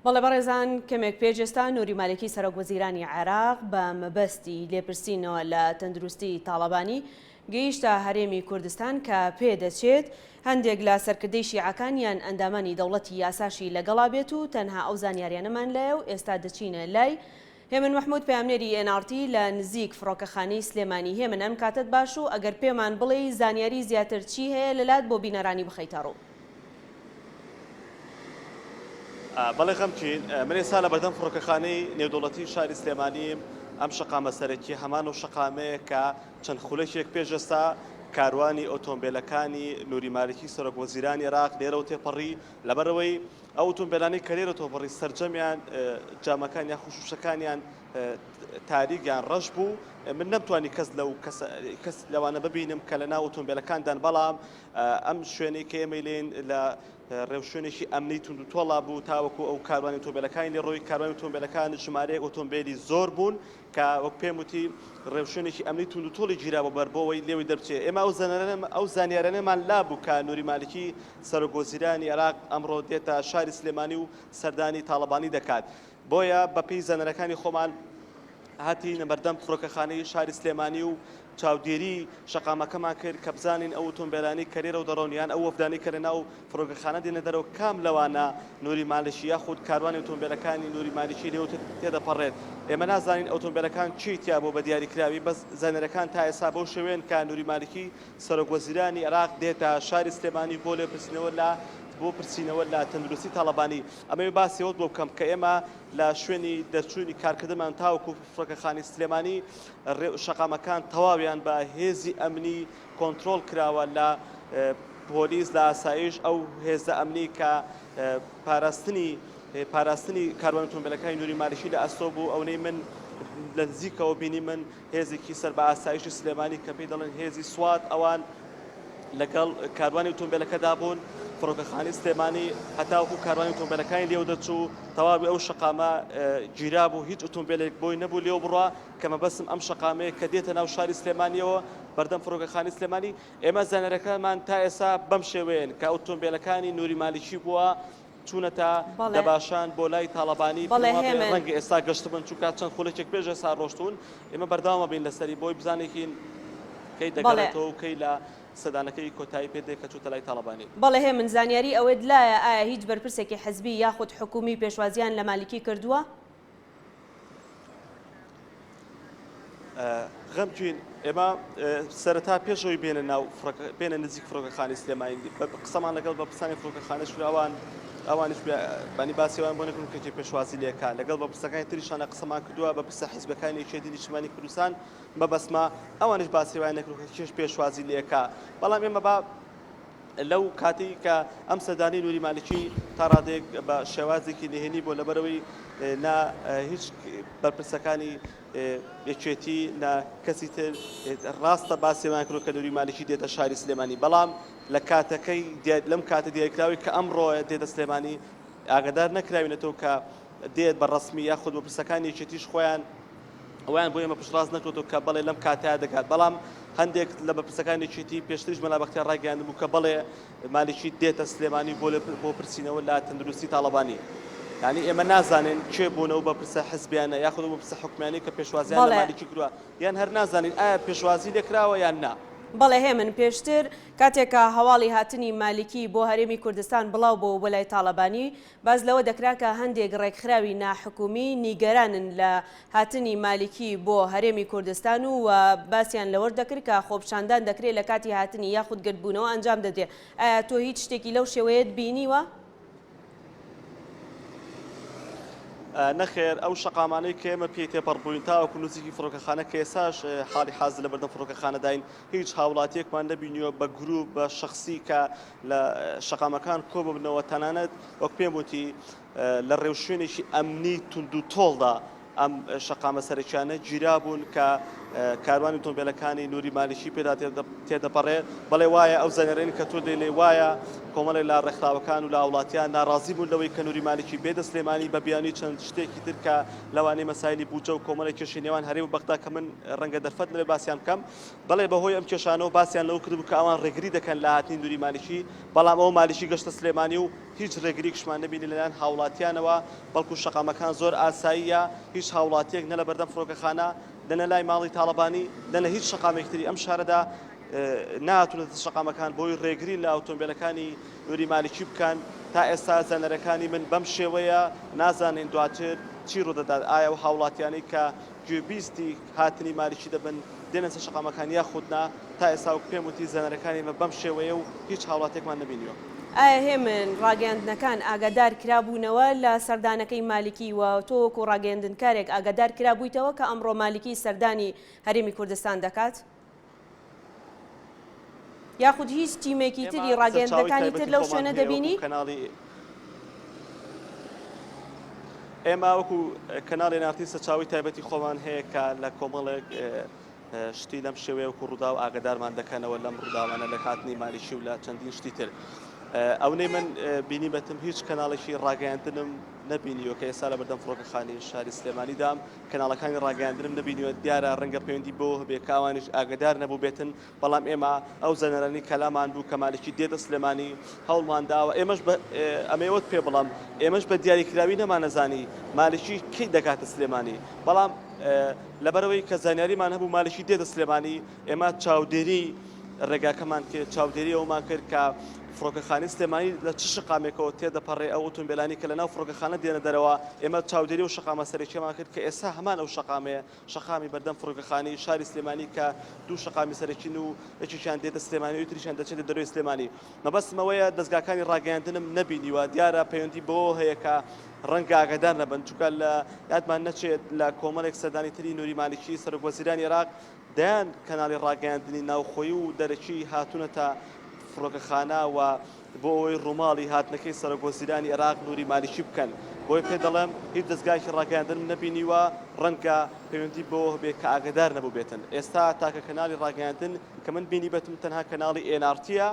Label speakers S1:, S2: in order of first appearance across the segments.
S1: بەڵێ بەڕێزان کەمێک پێشێستا نووری مالکی سەرۆکوەزیرانی عێراق بە مەبەستی لێپرسینەوە لە تەندروستی تاڵەبانی گەیشتە هەرێمی کوردستان کە پێدەچێت هەندێک لە سەرکردەی شیعەکانیان ئەندامانی دەوڵەتی یاساشی لەگەڵا بێت و تەنها ئەو زانیاریانەمان لایە و ئێستا دەچینە لای هێمن محمود پەیامنێری NRT لە نزیک فڕۆکەخانەی سلێمانی. هێمن ئەم کاتت باش و ئەگەر پێمان بڵێ زانیاری زیاتر چی هەیە لەلات بۆ بینەرانی بخەیتە ڕوو.
S2: بەڵێ خەمچین من ئێستا لە بەردەم فڕۆکەخانەی نێودەوڵەتی شاری سلێمانی ئەم شەقامە سەرەکی هەمان و شەقامەیە کە چەند خولەکێک پێشێستا کاروانی ئۆتۆمبیلەکانی نووری مالکی سەرۆکوەزیرانی عێراق لێرەوە تێپەڕی لەبەرەوەی ئەو ئۆتۆمبیلانەی کە لێرە تۆپەڕی سەرجەمیان جامەکان یا خوشوشەکانیان تاریکیان ڕەش بوو. من نەمتوانی کەس لەوانە ببینم کە لە ناو ئۆتۆمبیلەکاندان، بەڵام ئەم شوێنەی کە ئێمە لێن لە ڕێوشوێنێکی ئەمنی توندوتۆڵا بوو تاوەکو ئەو کاروانی ئۆتۆمبیلەکانی لێ ڕۆی کاروانی ئۆتۆمبیلەکان ژمارەیەک ئۆتۆمبیلی زۆر بوون کە وەک پێم وتی ڕێوشوێنێکی ئەمنی توندوتۆڵی گیرا بە بەربەوەی لێوی دەربچێت. ئێمە ئەو زانیارانەمان لابوو کە نووری مالکی سەرۆکوەزیرانی عێراق ئەمڕۆ دێتە شاری سلێمانی و سەردانی تاڵەبانی دەکات. بۆیە بەپێی زانەرەکانی خۆمان هاتین بەردەم فڕۆکەخانەی شاری سلێمانی و چاودێری شەقامەکەمان کرد کە بزانین ئەو ئۆتۆمبیلانی کە لێرە و دەڕۆنیان ئەو وەفدانی کە لە ناو فڕۆکەخانە دێنە دەرەوە کام لەوانە نووری مالکی یاخود کاروانی ئۆتۆمبیلەکانی نووری مالکی لێوە تێدەپەڕێت. ئێمە نازانین ئۆتۆمبیلەکان چیتیا بۆ بە دیاریکراوی، بەس زانەرەکان تا ئێستا بەو شێوێن کە نووری مالکی سەرۆکوەزیرانی عێراق دێتە شاری سلێمانی بۆ پرسینەوە لە تەندروستی تاڵەبانی. ئەمە باسیەوە بۆ بکەم کە ئێمە لە شوێنی دەرچوونی کارکردمان تاوەکو فڕۆکەخانەی سلێمانی شەقامەکان تەواویان بە هێزی ئەمنی کۆنتترۆل کراوە لە پۆلیس لە ئاسایش ئەو هێزە ئەمنی کە پاراستنی کاروان ئۆتۆمبیلەکانی نووری مالکی لە ئەستۆ بوو. ئەوەی من لە نزیکەوە بینی من هێزێکی سەر بە ئاسایشی سلێمانی کە پێی دەڵێن هێزی سوات ئەوان لەگەڵ کاروانی ئۆتۆمبیلەکەدا بوون. فڕۆکەخانەی سلێمانی هەتاوەکو کاروانی ئۆتۆمبیلەکانی لێو دەچوو تەواوی ئەو شەقامە گیرا بوو، هیچ ئۆتۆمبیلێک بۆی نەبوو لێو بڕوا کە مەبەستم ئەم شەقامەیە کە دێتە ناو شاری سلێمانیەوە بەردەم فڕۆکەخانەی سلێمانی. ئێمە زانەرەکانمان تا ئێستا بەم شێوەیەن کە ئۆتۆمبیلەکانی نووری مالکی بووە چوونەتە دەباشان بۆ لای تاڵەبانی. ڕەنگە ئێستا گەشتبن چونکە چەند خولەکێک پێش ئێستا ڕۆشتون. ئێمە بەرداوامە بین لەسەری بۆی بزانێکین کەی دەگەڕێتەوە و کەی لە سەدانەکەی کۆتایی پێدێک کە چووتە لای تاڵەبانی.
S1: بەڵێ هێ من زانیاری ئەوەت لایە ئایا هیچ بەرپرسێکی حزبی یاخود حکومی پێشوازیان لە مالکی کردووە؟
S2: غەمگین ئێمە سەرەتا پێشەوەی بێنە نزیک فڕۆکەخانەی سلێمانی قسەمان لەگەڵ بە پرسانی فڕۆکەخانە شوراوان ئەوانش بانی باسیەوان بۆ نەکردن کە پێشوازی لێکا لەگەڵ بە پرسەکانی تریشانە قسەمان کردووە بە پرسە حیزبەکانی یەکێتی نیشتیمانی کوردستان بەبەسما ئەوانش باسیێوان نەکردن کە کێش پێشوازی لێکا. بەڵام ئێمە با لەو کاتی کە ئەم سەردانی نووری مالکی تا ڕادێک بە شێوازێکی نهێنی بۆ لەبەرەوەی نا هیچ بەرپرسەکانی یەکێتی نا کەسی تر ڕاستە باسیێوان کردو کە نووری مالکی دێتە شاری سلێمانی. بەڵام لە کاتەکەی لەم کاتە دیاریکراوی کە ئەمڕۆ دێتە سلێمانی ئاگادار نەکراوینەتەوە کە دێت بە ڕسمی یاخود بە پرسەکانی یەکێتیش خۆیان ئەویان بۆ ئێمە پشتڕاست نەکردو کە بەڵێ لەم کاتەیە دەکات. بەڵام هەندێک لە بەپرسەکانی یەکێتی پێشتریش مەلا بەختیار ڕاگەیاند بوو کە بەڵێ مالکی دێتە سلێمانی بۆ پرسینەوە لە تەندروستی تاڵەبانی. یعنی ئێمە نازانین کێ بوونەوە بە پرسە حزبیانە یاخود بە پرسە حکومانی کە پێشوازیان لە مالکی کردووە یان هەر نازانین ئایا پێشوازی لێکراوە یان نا.
S1: بەڵێ هێ من پێشتر کاتێکە هەواڵی هاتنی مالکی بۆ هەرێمی کوردستان بڵاو بۆ بەلای تاڵەبانی باز لەوە دەکرا کە هەندێک ڕێکخراوی ناحکومی نیگەرانن لە هاتنی مالکی بۆ هەرێمی کوردستان و باسییان لەوە دەکرد کە خۆپشاندان دەکرێت لە کاتی هاتنی یاخود گرتبوونەوە ئەنجام دەدێت. ئایا تۆ هیچ شتێکی لەو شێوەیەت بینیوە؟
S2: نەخێر ئەو شەقامانەی کە ئێمە پێی تێپەڕبووین تاوەکو نزیکی فڕۆکەخانە کە ئێساش حاڵی حاز لە بەردەم فڕۆکەخانەداین هیچ هاوڵاتیەکمان نەبینیوە بە گروپ بە شخصی کە لە شەقامەکان کۆ ببنەوە تەنانەت وەک پێم وتی لە ڕێوشوێنێکی ئەمنی توندوتۆڵدا ئەم شەقامە سەرەکیانە گیرا بوون کە کاروانی ئۆتۆمبیلەکانی نووری مالیشی پێدا تێدەپەڕێ بەڵێ وایە ئەو زەنێڕین کە تۆ دەیڵێ وایە کۆمەڵێک لە ڕێکخراوەکان و لە وڵاتیان ناڕازی بوون لەوەی کە نووری مالیکی بێدە سلێمانی بە بیانی چەند شتێکی تر کە لەوانەی مەسایلی بووجە و کۆمەڵێک کێشەی نێوان هەرێم و بەغدا کە من ڕەنگە دەرفەت لەوێ باسییان بکەم بەڵێ بەهۆی ئەم کێشانەوە باسییان لەو کردبوو کە ئەوان ڕێگری دەکەن لە هاتنی نووری مالیکی بەڵام ئەو مالیشی گەشتە سلێمانی و هیچ ڕێگریکشمان نەبینی لەلایەن هاوڵاتیانەوە بەڵکو شەقامەکان زۆر ئاساییە هیچ هاوڵاتیەک نە لە بەردەم فڕۆکەخانە دەنە لای ماڵی تاڵەبانی دەنە هیچ شەقامێکتری ئەم شارەدا ناتونێت شەقامەکان بۆی ڕێگری لە ئۆتۆمبیلەکانی نووری مالیکی بکەن تا ئێستا زانەرەکانی من بەم شێوەیە نازانین دواتر چی ڕوودەدات ئایا و هاوڵاتیانەی کە گوێبیستی هاتنی مالیکی دەبن دێنە سەر شەقامەکان یاخودنا تا ئێستا و پێم وتی زانەرەکانی مە بەم شێوەیە و هیچ هاوڵاتێکمان نبینیوە.
S1: ئایا هێمن ڕاگەاندنەکان ئاگادار کرابوونەوە لە سەردانەکەی مالیکی و تۆکو ڕاگەاندنکارێک ئاگادار کرابوویتەوە کە ئەمڕۆ مالیکی سەردانی هەرێمی کوردستان دەکات؟ یاخود هیچ تیمێکی تری ڕاگەاندنەکانی تر لەو شوێنە دەبینی؟
S2: ئێمە وەکو کەناڵی نارتی سەرچاوی تایبەتی خۆمان هەیە کە لە کۆمەڵێک شتی لەم شێوەیە وەکو ڕوودا و ئاگدارمان دەکەنەوە لەم ڕووداوانە لە هاتنی مالیشی و لە چەندین شتی تر. ئەوەی من بینی بەتم هیچ کەناڵێکی ڕاگەاندنم نبینیوە کە ئێستا لە بەردەم فڕۆکەخانەی شاری سلێمانیدام کەناڵەکانی ڕاگەاندنم نبینیوە دیارە ڕەنگە پەیوەندی بۆ هەبێ کاوانیش ئاگدار نەبوو بێتن بەڵام ئێمە ئەو زەنەرانی کەلامان بوو کە مالکی دێتە سلێمانی هەوڵمان داوە ئێمەش ئەمەوەت پێ بڵام ئێمەش بە دیاریکراوی نەمانەزانی مالکی کەی دەکاتە سلێمانی بەڵام لەبەرەوەی کە زانیاریمان هەبوو مالکی دێتە سلێمانی ئێمە چاودێری ڕێگاکەمان کرد چاودێری ئەومان کرد کە فڕۆکەخانەی سلێمانی لە چ شقامێکەوە تێدەپەڕێ ئەو ئۆتۆمبیلانی کە لەناو فڕۆکەخانە دێنە دەرەوە ئێمە چاودێری و شقامە سەرەکیەمان کرد کە ئێستا هەمان ئەو شقامەیە شقامی بەردەم فڕۆکەخانەی شاری سلێمانی کە دوو شقامی سەرەکین و یەکیشیان دێتە سلێمانی و تریشیان دەچێتە دەروی سلێمانی مەبەستمەوەیە دەستگاکانی ڕاگەاندنم نەبینیوە دیارە پەیوەندی بۆ هەیە کە ڕەنگە ئاگادار نەبن چونکە لە یادمان نەچێت لە کۆمەڵێک سەردانی تری نووری مالیکی سەرۆکوەزیرانی عێراق دەیان کەناڵی ڕاگەاندنی ناوخۆیی و دەرەکی هاتوونەتە فڕۆکەخانە و بۆ ئەوەی ڕووماڵی هاتنەکەی سەرۆکوەزیرانی عێراق نووری مالیکی بکەن بۆی پێ دەڵێم هیچ دەستگایکی ڕاگەاندنم نبینیوە ڕەنگە پەیوەندی بۆ هەبێ کە ئاگدار نەبوو بێتن ئێستا تاکە کەناڵی ڕاگەاندن کە من بینی بێتم تەنها کەناڵی NRTە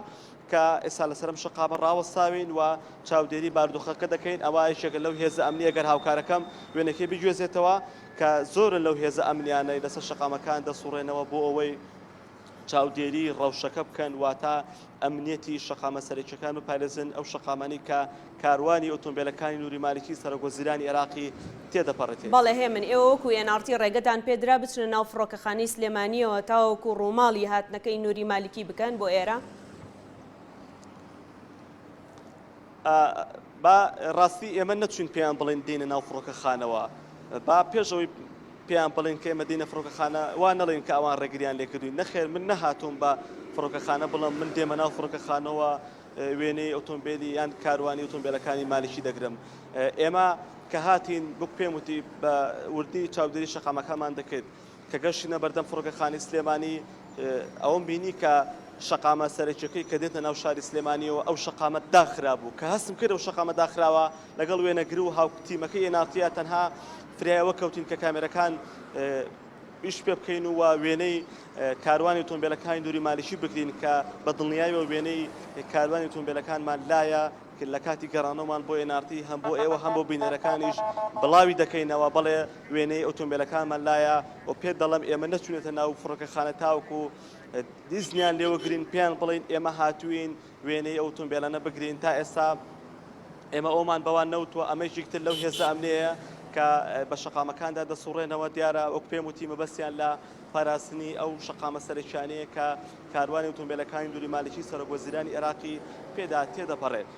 S2: کە ئێستا لەسەرم شقامە ڕاوەستاوین و چاودێری بارودۆخەکە دەکەین ئەوە یەکێکە لەو هێزە ئەمنی ئەگەر هاوکارەکەم وێنەکەی بگوێزێتەوە کە زۆرن لەو هێزە ئەمنیانەی لەسەر شقامەکان دەسوڕێنەوە بۆ ئەوەی چاودێری ڕەوشەکە بکەن واتە ئەمنیەتی شەقامە سەرەکیەکان و پارێزن ئەو شەقامانی کە کاروانی ئۆتۆمبیلەکانی نووری مالیکی سەرۆکوەزیرانی عێراقی تێدەپەڕێت.
S1: بەڵێ هێمن ئێوە وەکو NRT ڕێگەتان پێدرا بچنە ناو فڕۆکەخانەی سلێمانیەوە تاوەکو ڕووماڵی هاتنەکەی نووری مالیکی بکەن بۆ ئێرە؟
S2: با ڕاستی ئێمە نەچوین پێیان بڵێن دێنە ناو فڕۆکەخانەوە با پێشەوەی پێیان بڵێن کە ئێمە دێنە فڕۆکەخانە وا نەڵێن کە ئەوان ڕێگریان لێکردوین نەخێر من نەهاتوم بە فڕۆکەخانە بڵم من دێمە ناو فڕۆکەخانەوە وێنەی ئۆتۆمبیلی یان کاروانی ئۆتۆمبیلەکانی مالیکی دەگرم ئێمە کە هاتین بۆ پێم وتی بە وردی چاودێری شەقامەکانمان دەکرد کە گەشتینە بەردەم فڕۆکەخانەی سلێمانی ئەوم بینی کە شەقامە سەرەکیەکەی کە دێتە ناو شاری سلێمانیەوە ئەو شەقامە داخرا بوو کە هەستم کرد ئەو شەقامە داخراوە لەگەڵ وێنەگری و هاوتیمەکەی NRTە تەنها فریایەوە کەوتین کە کامێرەکان ئیش پێ بکەین و وێنەی کاروانی ئۆتۆمبیلەکانی نووری مالیکی بگرین کە بە دڵنیاییەوە وێنەی کاروانی ئۆتۆمبیلەکانمان لایە لە کاتی گەڕانەوەمان بۆ NRT هەم بۆ ئێوە هەم بۆ بینەرەکانیش بڵاوی دەکەینەوە بەڵێ وێنەی ئۆتۆمبیلەکانمان لایە و پێ دەڵم ئێمە نەچونێتە ناو فڕۆکەخانە تاوەکو دیزنیان لێوە گرین پێیان بڵین ئێمە هاتوین وێنەی ئۆتۆمبیلانە بگرین تا ئێستا ئێمە ئەومان بەوان نەوتوە ئەمەیەکتر لەو هێزە ئەمنەیە کە بە شەقامەکاندا دەسوڕێنەوە دیارە وەک پێم وتی مەبەستیان لە پاراستنی ئەو شەقامە سەرەکیانەیە کە کاروانی ئۆتۆمبیلەکانی نووری مالیکی سەرۆکوەزیرانی عێراقی پێدا تێدەپەڕێت.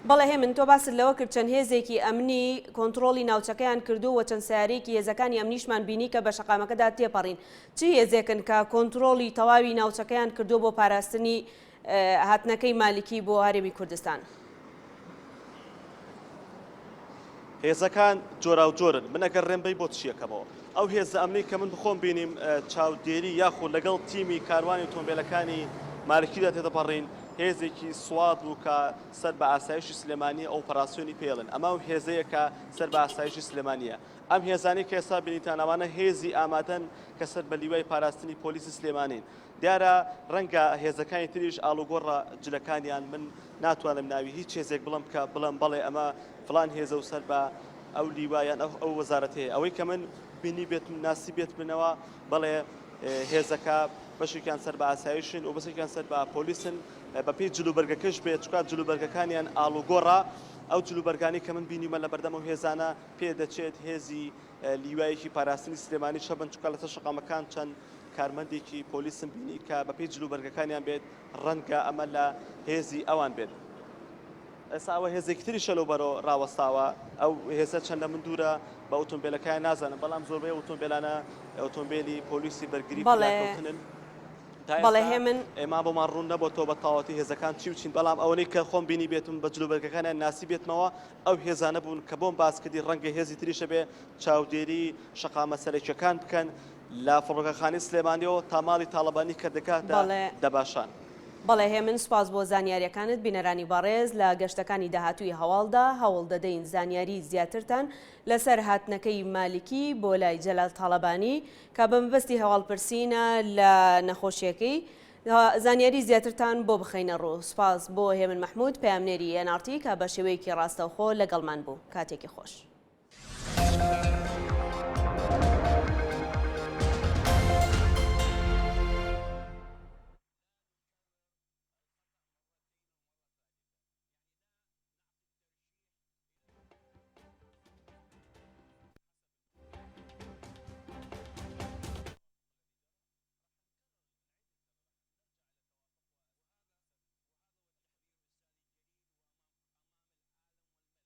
S1: بەڵێ هێمن تۆ باست لەوە کرد چەند هێزێکی ئەمنی کۆنتترۆلی ناوچەکەیان کردو و چەند سیارێکی هێزەکانی ئەمنیشمان بینی کە بە شەقامەکەدا تێپەڕین چی هێزێکن کە کۆنتترۆلی تەواوی ناوچەکەیان کردو بۆ پاراستنی هاتنەکەی مالیکی بۆ هەرێمی کوردستان؟
S2: هێزەکان جۆرا و جۆرن من ئەگەر ڕێنبەی بۆ چیەکەمەوە ئەو هێزە ئەمنی کە من بخۆم بینیم چاودێری یاخود لەگەڵ تیمی کاروانی ئۆتۆمبیلەکانی مالکیدا تێدەپەڕین هێزێکی سواد بوو کە سەر بە ئاسایشی سلێمانی ئۆپەراسیۆنی پێڵن ئەمە هێزەیە کە سەر بە ئاسایشی سلێمانیە ئەم هێزانی کە ئێستا بینیتان ئەوانە هێزی ئامادەن کە سەر بە لیوای پاراستنی پۆلیسی سلێمانین دیارە ڕەنگە هێزەکانی تریش ئاڵوگۆڕە جلەکانیان من ناتوانم ناوی هیچ هێزێک بڵم کە بڵم بەڵێ ئەمە فلان هێزە و سەر بە ئەو لیوایان ئەو وەزارەت هەیە ئەوەی کە من بینی بێت ناسی بێت منەوە بەڵێ هێزەکە بەشێکیان سەر بە ئاسایشن و بەسێکیان سەر بە پۆلیسن بەپێی جلوبەرگەکەش بێت چکات جلوبەرگەکانیان ئاڵوگۆڕە ئەو جلوبەرگانی کە من بینیمە لە بەردەم و هێزانە پێ دەچێت هێزی لیوایەکی پاراستنی سلێمانی شەبن چکات لەسەر شەقامەکان چەند کارمەندێکی پۆلیسم بینی کە بەپێی جلوبەرگەکانیان بێت ڕەنگە ئەمە لە هێزی ئەوان بێت ئێستا ئەوە هێزێکی تریشە لەو بەرەوە ڕاوەستاوە ئەو هێزە چەندە من دوورە بە ئۆتۆمبیلەکان نازانم بەڵام زۆربەی ئۆتۆمبیلانە ئۆتۆمبیلی پۆلیسی بەرگری پێکەوتنن
S1: بەڵێ هێمن
S2: ئێمە بۆمان ڕوون نەبووەوە بە تاواتی هێزەکان چی وچین بەڵام ئەوەی کە خۆم بینی بێتم بە جلوبەرگەکانیان ناسی بێتمەوە ئەو هێزانە بوون کە بۆم باسکردی ڕەنگە هێزی تریشە بێ چاودێری شەقامە سەرەکیەکان بکەن لە فڕۆکەخانەی سلێمانیەوە تا ماڵی تاڵەبانی کە دەکاتە دەباشان.
S1: بەڵێ هێمن سوپاس بۆ زانیاریەکانت بینەرانی بەڕێز لە گەشتەکانی داهاتووی هەواڵدا هەوڵ دەدەین زانیاری زیاترتان لەسەر هاتنەکەی مالیکی بۆ لای جەلال تاڵەبانی کە بە مەبەستی هەواڵپرسینە لە نەخۆشیەکەی زانیاری زیاترتان بۆ بخەینە ڕوو. سوپاس بۆ هێمن مەحموود پەیامنێری NRT کە بە شێوەیەکی ڕاستەوخۆ لەگەڵمان بوو. کاتێکی خۆش.